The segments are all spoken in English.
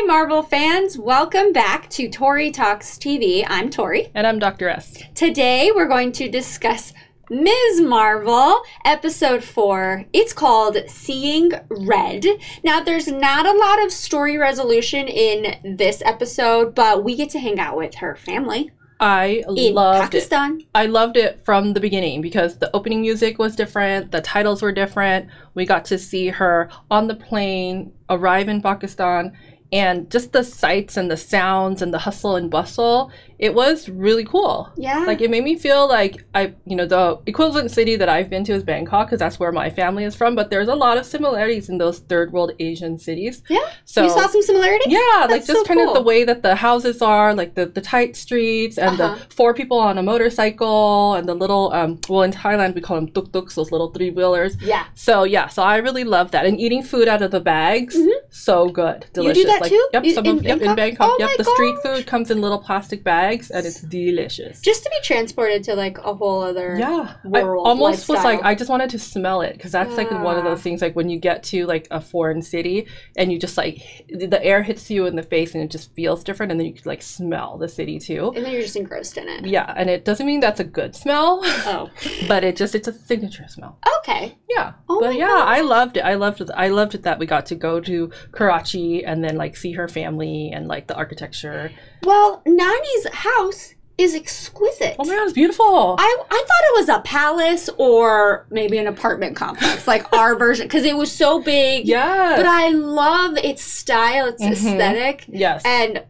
Hi, Marvel fans. Welcome back to Tori Talks TV. I'm Tori. And I'm Dr. S. Today, we're going to discuss Ms. Marvel, episode 4. It's called Seeing Red. Now, there's not a lot of story resolution in this episode, but we get to hang out with her family. I loved Pakistan. it. I loved it from the beginning because the opening music was different, the titles were different. We got to see her on the plane, arrive in Pakistan, and just the sights and the sounds and the hustle and bustle. It was really cool. Yeah. Like, it made me feel like the equivalent city that I've been to is Bangkok because that's where my family is from. But there's a lot of similarities in those third world Asian cities. Yeah. So you saw some similarities? Yeah, That's like just so kind cool. of the way that the houses are, like the tight streets and the 4 people on a motorcycle and the little, well, in Thailand we call them tuk-tuks, those little 3-wheelers. Yeah. So I really love that. And eating food out of the bags, so good, delicious. You do that too? Yep, in Bangkok. Oh Yep, my the street gosh. food comes in little plastic bags and it's delicious. Just to be transported to like a whole other world. I almost was lifestyle. like, I just wanted to smell it because that's like one of those things, like when you get to like a foreign city and you just like the air hits you in the face and it just feels different, and then you can like smell the city too. And then you're just engrossed in it. Yeah, and it doesn't mean that's a good smell. Oh. But it's a signature smell. Okay. Yeah. Oh but my yeah, gosh. I loved it. I loved it that we got to go to Karachi and then like see her family and like the architecture. Well, Nani's house is exquisite. Oh my god, it's beautiful. I thought it was a palace or maybe an apartment complex, like our version, because it was so big. Yes. But I love its style, its aesthetic. Yes. And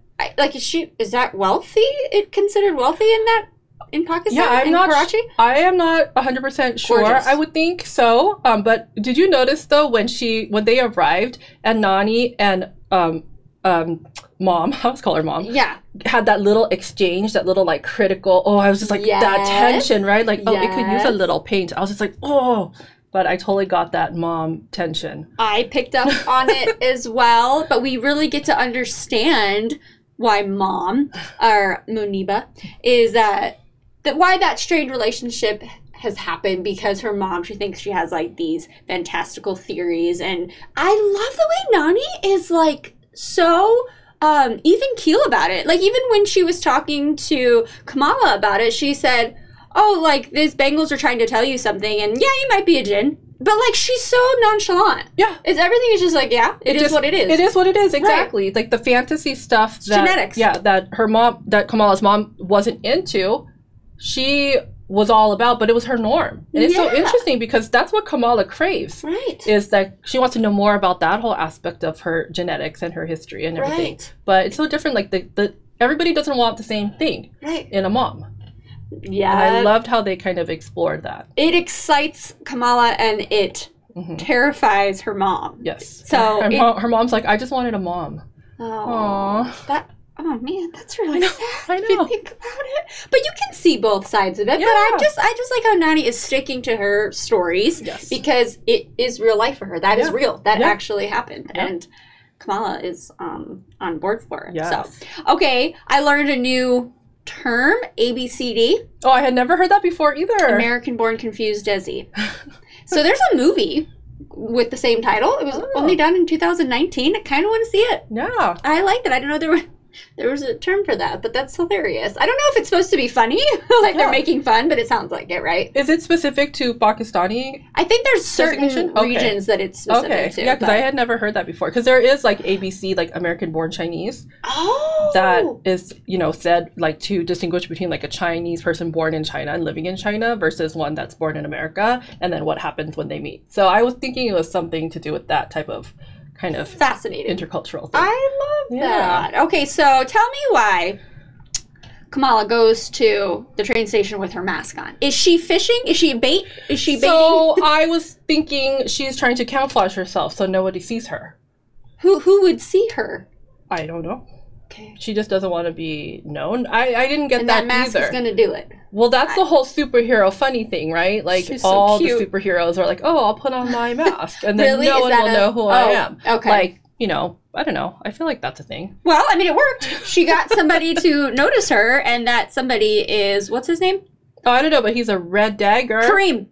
is that wealthy? It considered wealthy in Pakistan? Yeah, I'm in not. Karachi? I am not 100% sure. Gorgeous. I would think so. But did you notice though when they arrived and Nani and mom, I was calling her mom. Yeah. Had that little exchange, that little like critical. Oh, I was just like that tension, right? Like it could use a little paint. I was just like but I totally got that mom tension. I picked up on it as well, but we really get to understand why mom, or Muniba, is why that strained relationship has happened, because her mom, she thinks she has like these fantastical theories, and I love the way Nani is like so even keel about it. Like even when she was talking to Kamala about it, she said, oh, like these Bengals are trying to tell you something, and yeah, you might be a Djinn. But like she's so nonchalant. Yeah. Everything is just like, it is what it is. It is what it is, exactly. Right. Like the fantasy stuff that genetics. Yeah, that Kamala's mom wasn't into, she was all about, but it was her norm. And it's so interesting because that's what Kamala craves. Right. Is that she wants to know more about that whole aspect of her genetics and her history and everything. Right. But it's so different, like the everybody doesn't want the same thing in a mom. Yeah. And I loved how they kind of explored that. It excites Kamala and it terrifies her mom. Yes. So her mom's like, I just wanted a mom. Oh man, that's really sad. I know. If you think about it. But you can see both sides of it. Yeah. But I just like how Nani is sticking to her stories because it is real life for her. That is real. That actually happened. Yeah. And Kamala is on board for it. Yes. So okay, I learned a new term, ABCD. Oh, I had never heard that before either. American Born Confused Desi. So there's a movie with the same title. It was only done in 2019. I kind of want to see it. Yeah. I liked it. I didn't know there was a term for that, but that's hilarious. I don't know if it's supposed to be funny, like they're making fun, but it sounds like it, right? Is it specific to Pakistani? I think there's certain regions that it's specific to. Yeah, because I had never heard that before. Because there is like ABC, like American Born Chinese. Oh. That is, said like to distinguish between like a Chinese person born in China and living in China versus one that's born in America, and then what happens when they meet. So I was thinking it was something to do with that type of kind of fascinating intercultural thing. I love that. Okay, so tell me why Kamala goes to the train station with her mask on. Is she fishing? Is she a bait? Is she baiting? So I was thinking she's trying to camouflage herself so nobody sees her. Who would see her? I don't know. Okay. She just doesn't want to be known. I didn't get and that mask either. Is going to do it. Well, that's the whole superhero funny thing, right? Like all the superheroes are like, "Oh, I'll put on my mask," and then no one will know who I am. Okay. Like I don't know. I feel like that's a thing. Well, I mean, it worked. She got somebody to notice her, and that somebody is what's his name? Oh, I don't know, but he's a Red Dagger. Kareem.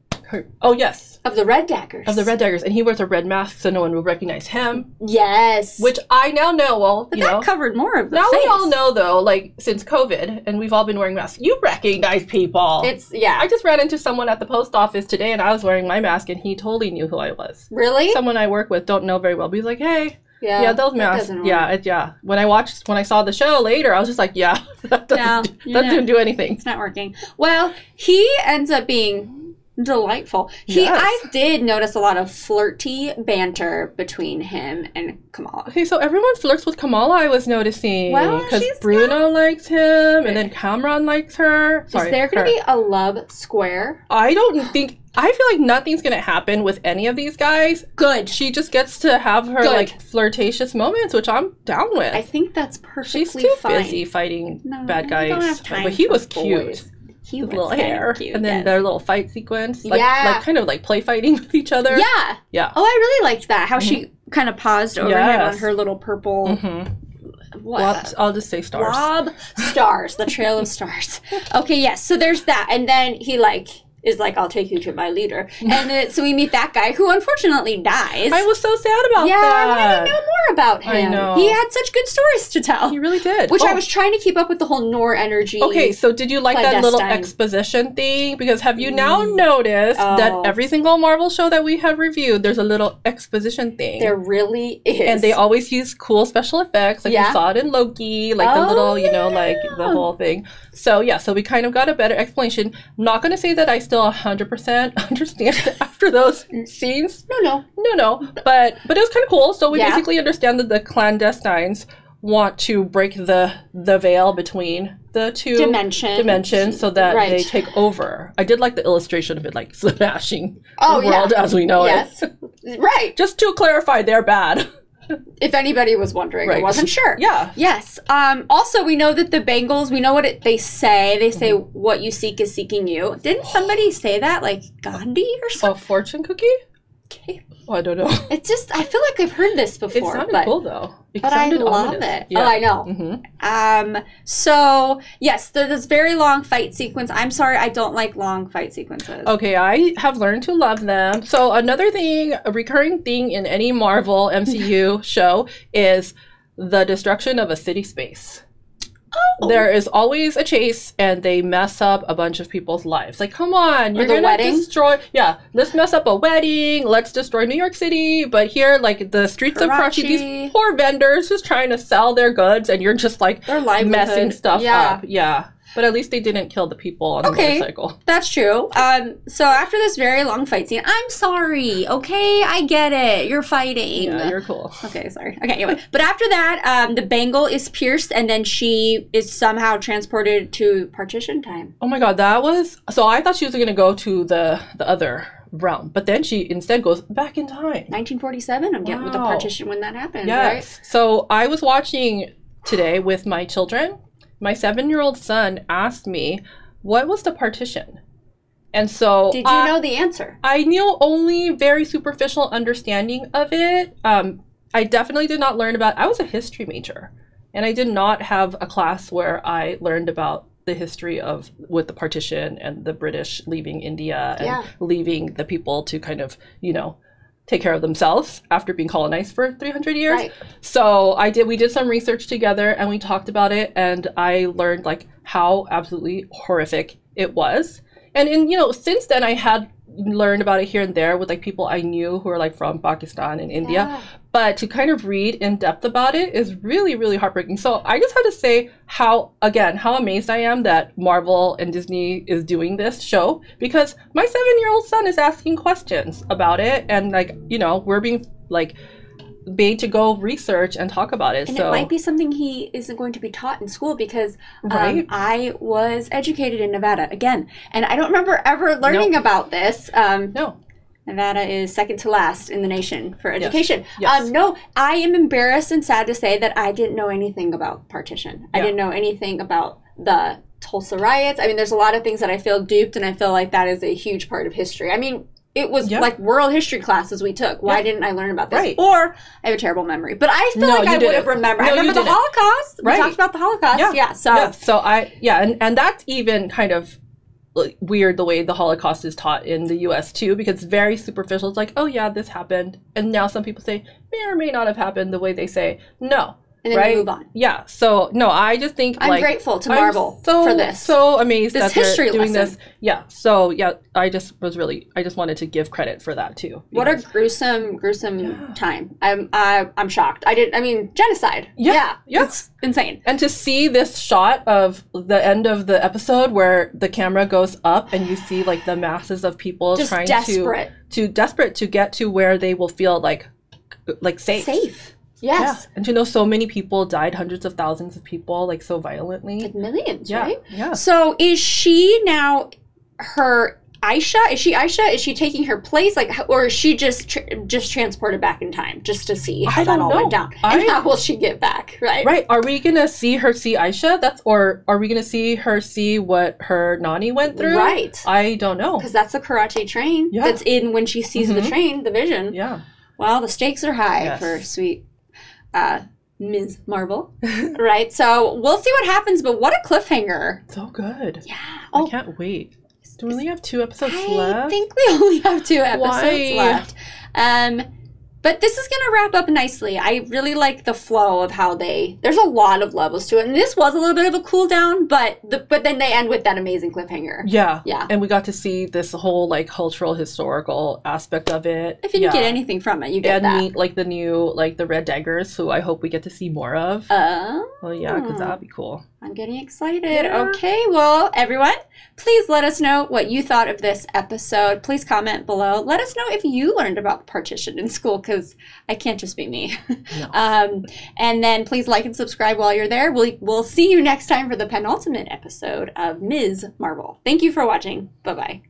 Oh yes. Of the Red Daggers. And he wears a red mask so no one will recognize him. Yes. Which I now know, well, but that covered more of the now face. We all know, though, like, since COVID, and we've all been wearing masks, you recognize people. I just ran into someone at the post office today, and I was wearing my mask, and he totally knew who I was. Really? Someone I work with, don't know very well, but he's like, hey. Yeah, those masks. Yeah. When I saw the show later, I was just like, yeah, that didn't do anything. It's not working. Well, he ends up being delightful. I did notice a lot of flirty banter between him and Kamala. Okay, so everyone flirts with Kamala, I was noticing. Well, because Bruno likes him, and then Cameron likes her. Is there going to be a love square? I feel like nothing's going to happen with any of these guys. Good. She just gets to have her, like, flirtatious moments, which I'm down with. I think that's perfectly fine. She's too busy fighting bad guys. Don't have time but he was boys. cute. He was little hair, cute, and then their little fight sequence, like kind of like play fighting with each other. Yeah. Oh, I really liked that. How she kind of paused over him on her little purple. What? I'll just say stars. Blob stars. The trail of stars. Okay, yes. So there's that, and then he is like, I'll take you to my leader. And then, so we meet that guy who unfortunately dies. I was so sad about that. Yeah, I wanted to know more about him. I know. He had such good stories to tell. He really did. Which I was trying to keep up with the whole Nor energy. Okay, so did you like that little exposition thing? Because have you now noticed that every single Marvel show that we have reviewed, there's a little exposition thing? There really is. And they always use cool special effects. Like you saw it in Loki, like the little, like the whole thing. So so we kind of got a better explanation. I'm not going to say that I still 100% understand it after those scenes. No. But it was kind of cool. So we basically understand that the Clandestines want to break the veil between the two dimensions so that they take over. I did like the illustration of it, like smashing the world as we know it. Right. Just to clarify, they're bad. If anybody was wondering, I wasn't sure. Yeah. Yes. Also, we know that the Bengals, we know what they say. They say, what you seek is seeking you. Didn't somebody say that? Like Gandhi or something? A fortune cookie? Okay. Oh, I don't know. It's just, I feel like I've heard this before. It sounded cool, though. But I love it. Yeah. Oh, I know. So, yes, there's this very long fight sequence. I'm sorry, I don't like long fight sequences. Okay, I have learned to love them. So another thing, a recurring thing in any Marvel MCU show is the destruction of a city space. There is always a chase, and they mess up a bunch of people's lives. Like, come on, you're gonna destroy. Yeah, let's mess up a wedding. Let's destroy New York City. But here, like the streets of Karachi, these poor vendors just trying to sell their goods, and you're just like messing stuff up. Yeah. But at least they didn't kill the people on the motorcycle. That's true. So after this very long fight scene, I'm sorry. Okay, I get it. You're fighting. Yeah, you're cool. Okay, sorry. Okay, anyway. But after that, the bangle is pierced, and then she is somehow transported to Partition time. Oh my god, that was... So I thought she was going to go to the other realm, but then she instead goes back in time. 1947, I'm getting with the Partition when that happened, right? So I was watching today with my children. My 7-year-old son asked me, what was the partition? And so... Did you know the answer? I knew only very superficial understanding of it. I definitely did not learn about... I was a history major, and I did not have a class where I learned about the history with the partition and the British leaving India and leaving the people to kind of, take care of themselves after being colonized for 300 years. Right. So we did some research together, and we talked about it, and I learned like how absolutely horrific it was. And since then I had learned about it here and there with like people I knew who are like from Pakistan and India. But to kind of read in depth about it is really, really heartbreaking. So I just have to say how amazed I am that Marvel and Disney is doing this show, because my 7-year-old son is asking questions about it, and we're being made to go research and talk about it. And it might be something he isn't going to be taught in school, because I was educated in Nevada again, and I don't remember ever learning about this. No. Nevada is second to last in the nation for education. Yes. No, I am embarrassed and sad to say that I didn't know anything about Partition. I didn't know anything about the Tulsa riots. I mean, there's a lot of things that I feel duped, and I feel like that is a huge part of history. I mean, it was like world history classes we took. Why didn't I learn about this? Right. Or I have a terrible memory. But I feel like I would have remembered. I remember the Holocaust. We talked about the Holocaust. And that's even kind of like, weird the way the Holocaust is taught in the US too, because it's very superficial. It's like, oh yeah, this happened. And now some people say, may or may not have happened the way they say. No. And then we move on. Yeah. So, no, I just think, I'm grateful to Marvel for this. So amazed this that history they're doing lesson. this. Yeah. So, yeah, I just wanted to give credit for that too. What a gruesome time. I'm shocked. Genocide. Yeah. It's insane. And to see this shot of the end of the episode where the camera goes up and you see like the masses of people just trying desperate to get to where they will feel like safe. Yes. Yeah. And to know so many people died, hundreds of thousands of people, like so violently. Like millions, yeah. right? Yeah. So is she now her Aisha? Is she Aisha? Is she taking her place? Or is she just transported back in time just to see how that all went down? And how will she get back, right? Right. Are we going to see Aisha? Or are we going to see her see what her Nani went through? Right. I don't know. Because that's the Karachi train that's in when she sees the train, the vision. Yeah. Well, the stakes are high for sweet Ms. Marvel, right? So we'll see what happens, but what a cliffhanger. So good. Yeah. I can't wait. Do we only have 2 episodes left? I think we only have 2 episodes left. But this is going to wrap up nicely. I really like the flow of how there's a lot of levels to it. And this was a little bit of a cool down, but then they end with that amazing cliffhanger. Yeah. Yeah. And we got to see this whole like cultural historical aspect of it. If you didn't get anything from it, you get that. And meet like the new, like the Red Daggers, who I hope we get to see more of. Well, yeah, because that'd be cool. I'm getting excited. Yeah. Okay, well, everyone, please let us know what you thought of this episode. Please comment below. Let us know if you learned about Partition in school, because I can't just be me. No. And then please like and subscribe while you're there. We'll see you next time for the penultimate episode of Ms. Marvel. Thank you for watching. Bye-bye.